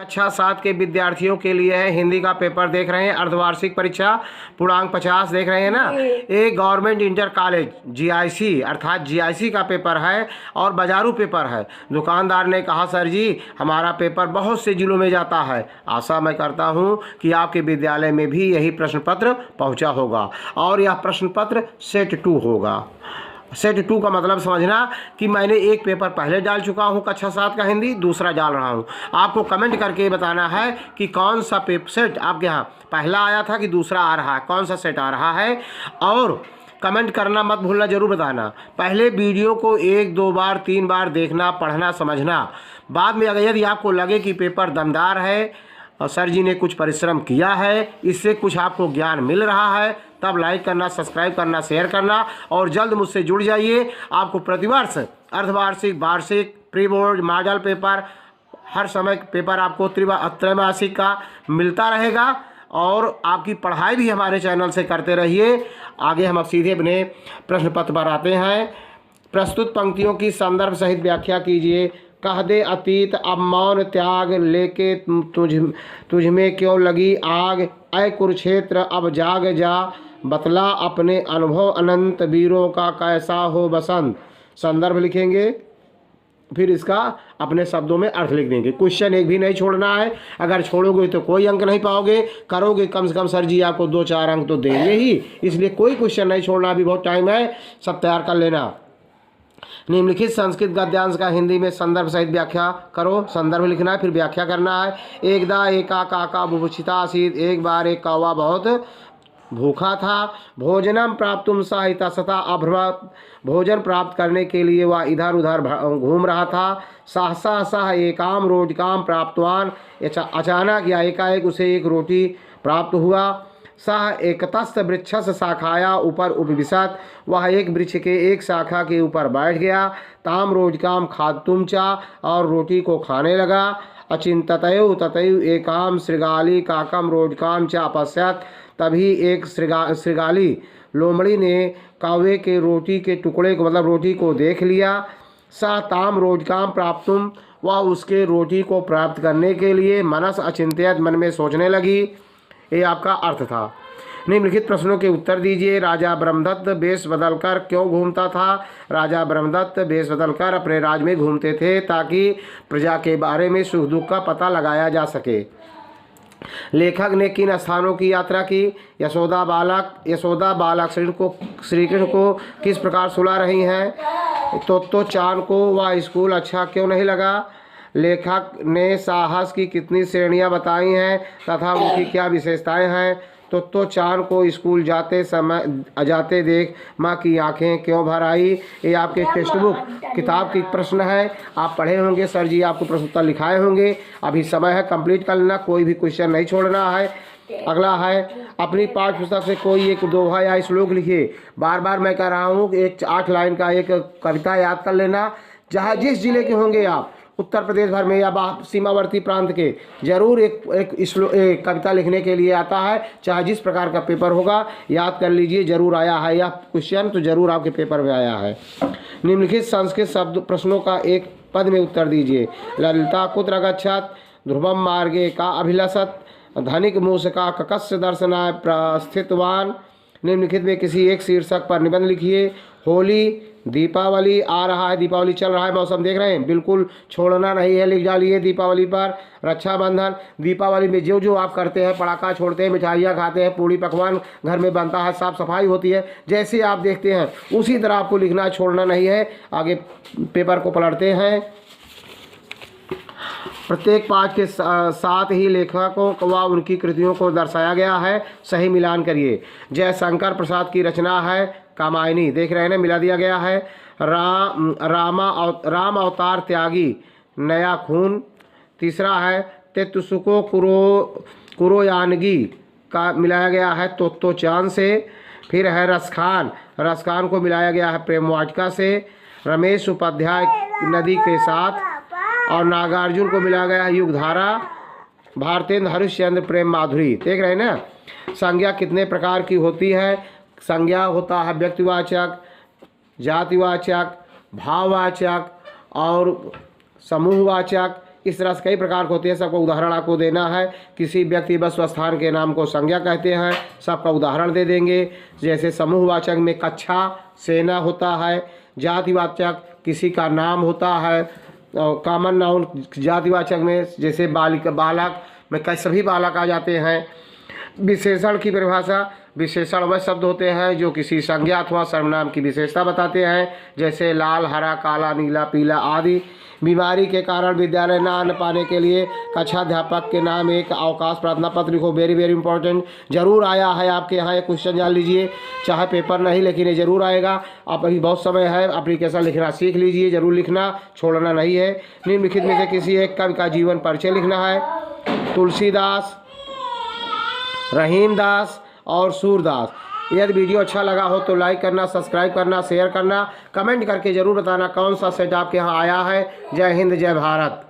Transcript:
कक्षा 7 के विद्यार्थियों के लिए है हिंदी का पेपर देख रहे हैं। अर्धवार्षिक परीक्षा पूर्णांक 50 देख रहे हैं ना। एक गवर्नमेंट इंटर कॉलेज जीआईसी अर्थात जीआईसी का पेपर है और बाजारू पेपर है। दुकानदार ने कहा, सर जी हमारा पेपर बहुत से जिलों में जाता है। आशा मैं करता हूं कि आपके विद्यालय में भी यही प्रश्न पत्र पहुंचा होगा और यह प्रश्न पत्र सेट 2 होगा। सेट 2 का मतलब समझना कि मैंने एक पेपर पहले डाल चुका हूं कक्षा 7 का हिंदी, दूसरा डाल रहा हूं। आपको कमेंट करके बताना है कि कौन सा पेपर सेट आपके यहाँ पहला आया था कि दूसरा आ रहा है, कौन सा सेट आ रहा है। और कमेंट करना मत भूलना, ज़रूर बताना। पहले वीडियो को 1, 2 बार 3 बार देखना, पढ़ना, समझना। बाद में अगर यदि आपको लगे कि पेपर दमदार है और सर जी ने कुछ परिश्रम किया है, इससे कुछ आपको ज्ञान मिल रहा है, तब लाइक करना, सब्सक्राइब करना, शेयर करना और जल्द मुझसे जुड़ जाइए। आपको प्रतिवर्ष अर्धवार्षिक, वार्षिक, प्री बोर्ड, मॉडल पेपर, हर समय पेपर आपको त्रैमासिक का मिलता रहेगा और आपकी पढ़ाई भी हमारे चैनल से करते रहिए। आगे हम अब सीधे अपने प्रश्न पत्र पर आते हैं। प्रस्तुत पंक्तियों की संदर्भ सहित व्याख्या कीजिए। कह दे अतीत अब मौन त्याग, लेके तुझ में क्यों लगी आग। ऐ कुरुक्षेत्र अब जाग जा, बतला अपने अनुभव अनंत, वीरों का कैसा हो बसंत। संदर्भ लिखेंगे, फिर इसका अपने शब्दों में अर्थ लिख देंगे। क्वेश्चन एक भी नहीं छोड़ना है, अगर छोड़ोगे तो कोई अंक नहीं पाओगे, करोगे कम से कम सर जी आपको 2-4 अंक तो देंगे ही, इसलिए कोई क्वेश्चन नहीं छोड़ना। अभी बहुत टाइम है, सब तैयार कर लेना। निम्नलिखित संस्कृत गद्यांश का हिंदी में संदर्भ सहित व्याख्या करो। संदर्भ लिखना है, फिर व्याख्या करना है। एकदा एका काका बुभुक्षिता आसीत्, एक बार एक कौवा बहुत भूखा था। भोजनम प्राप्तुम स इतस्ततः अभ्रमत्, भोजन प्राप्त करने के लिए वह इधर उधर घूम रहा था। सहसा सह एकाम रोटिकाम प्राप्तवान, अचानक या एकाएक उसे एक रोटी प्राप्त हुआ। सह एकतस्त वृक्षस शाखाया ऊपर उपविशत, वह एक वृक्ष के एक शाखा के ऊपर बैठ गया। ताम रोजकाम खाद्तुम चा, और रोटी को खाने लगा। अचिंततयो ततयो एकाम श्रृगाली काकम रोजकाम च अपश्यत, तभी एक श्रृगाली लोमड़ी ने कौवे के रोटी के टुकड़े को मतलब रोटी को देख लिया। स ताम रोजकाम प्राप्तुम, वह उसके रोटी को प्राप्त करने के लिए मनस अचिंत्यत मन में सोचने लगी। ये आपका अर्थ था। निम्नलिखित प्रश्नों के उत्तर दीजिए। राजा ब्रह्मदत्त वेश बदलकर क्यों घूमता था। राजा ब्रह्मदत्त वेश बदलकर अपने राज्य में घूमते थे ताकि प्रजा के बारे में सुख दुख का पता लगाया जा सके। लेखक ने किन स्थानों की यात्रा की। यशोदा बालक श्री कृष्ण को किस प्रकार सुला रही हैं। तो चांद को वह स्कूल अच्छा क्यों नहीं लगा। लेखक ने साहस की कितनी श्रेणियां बताई हैं तथा उनकी क्या विशेषताएं हैं। तो चांद को स्कूल जाते देख माँ की आंखें क्यों भर आई। ये आपके टेक्स्ट बुक किताब की प्रश्न है, आप पढ़े होंगे, सर जी आपको प्रश्न उत्तर लिखाए होंगे। अभी समय है, कंप्लीट कर लेना, कोई भी क्वेश्चन नहीं छोड़ना है। अगला है, अपनी पाठ्य पुस्तक से कोई एक दोहा या श्लोक लिखिए। बार बार मैं कह रहा हूँ कि एक 8 लाइन का एक कविता याद कर लेना। जहाँ जिस जिले के होंगे आप, उत्तर प्रदेश भर में या सीमावर्ती प्रांत के, जरूर एक कविता लिखने के लिए आता है। चाहे जिस प्रकार का पेपर होगा, याद कर लीजिए, जरूर आया है यह क्वेश्चन, तो जरूर आपके पेपर में आया है। निम्नलिखित संस्कृत शब्द प्रश्नों का एक पद में उत्तर दीजिए। ललिता कुत्र गच्छत, ध्रुवम मार्गे का अभिलषत, धनिक मूषका ककस्य दर्शनाय प्रस्थितवान। निम्नलिखित में किसी एक शीर्षक पर निबंध लिखिए। होली, दीपावली आ रहा है, दीपावली चल रहा है, मौसम देख रहे हैं, बिल्कुल छोड़ना नहीं है, लिख डालिए दीपावली पर। रक्षाबंधन, दीपावली में जो जो आप करते हैं, पटाखा छोड़ते हैं, मिठाइयाँ खाते हैं, पूड़ी पकवान घर में बनता है, साफ सफाई होती है, जैसे आप देखते हैं उसी तरह आपको लिखना, छोड़ना नहीं है। आगे पेपर को पलटते हैं। प्रत्येक पाठ के साथ ही लेखकों को व उनकी कृतियों को दर्शाया गया है, सही मिलान करिए। जयशंकर प्रसाद की रचना है कामायनी, देख रहे हैं ना, मिला दिया गया है। राम अवतार त्यागी, नया खून। तीसरा है तेतुसुको कुरोयानगी का मिलाया गया है तो चांद से। फिर है रसखान को मिलाया गया है प्रेम वाटिका से। रमेश उपाध्याय नदी के साथ, और नागार्जुन को मिलाया गया है युगधारा। भारतेंद्र हरिश्चंद्र प्रेम माधुरी, देख रहे हैं ना। संज्ञा कितने प्रकार की होती है। संज्ञा होता है व्यक्तिवाचक, जातिवाचक, भाववाचक और समूहवाचक। इस तरह से कई प्रकार के होते हैं, सबका उदाहरण आपको देना है। किसी व्यक्ति वस्तु स्थान के नाम को संज्ञा कहते हैं, सबका उदाहरण दे देंगे। जैसे समूहवाचक में कक्षा, सेना होता है। जातिवाचक किसी का नाम होता है। कॉमन नाउन जातिवाचक में जैसे बालक में सभी बालक आ जाते हैं। विशेषण की परिभाषा, विशेषण वह शब्द होते हैं जो किसी संज्ञा अथवा सर्वनाम की विशेषता बताते हैं, जैसे लाल, हरा, काला, नीला, पीला आदि। बीमारी के कारण विद्यालय न आने पाने के लिए कक्षाध्यापक के नाम एक अवकाश प्रार्थना पत्र लिखो। वेरी वेरी इंपॉर्टेंट, जरूर आया है आपके यहाँ ये क्वेश्चन, जान लीजिए। चाहे पेपर नहीं लेकिन ये जरूर आएगा। आप अभी बहुत समय है, एप्लीकेशन लिखना सीख लीजिए, जरूर लिखना, छोड़ना नहीं है। निम्नलिखित में से किसी एक कवि का जीवन परिचय लिखना है। तुलसीदास, रहीमदास और सूरदास। यदि वीडियो अच्छा लगा हो तो लाइक करना, सब्सक्राइब करना, शेयर करना, कमेंट करके ज़रूर बताना कौन सा सेट आपके यहाँ आया है। जय हिंद, जय भारत।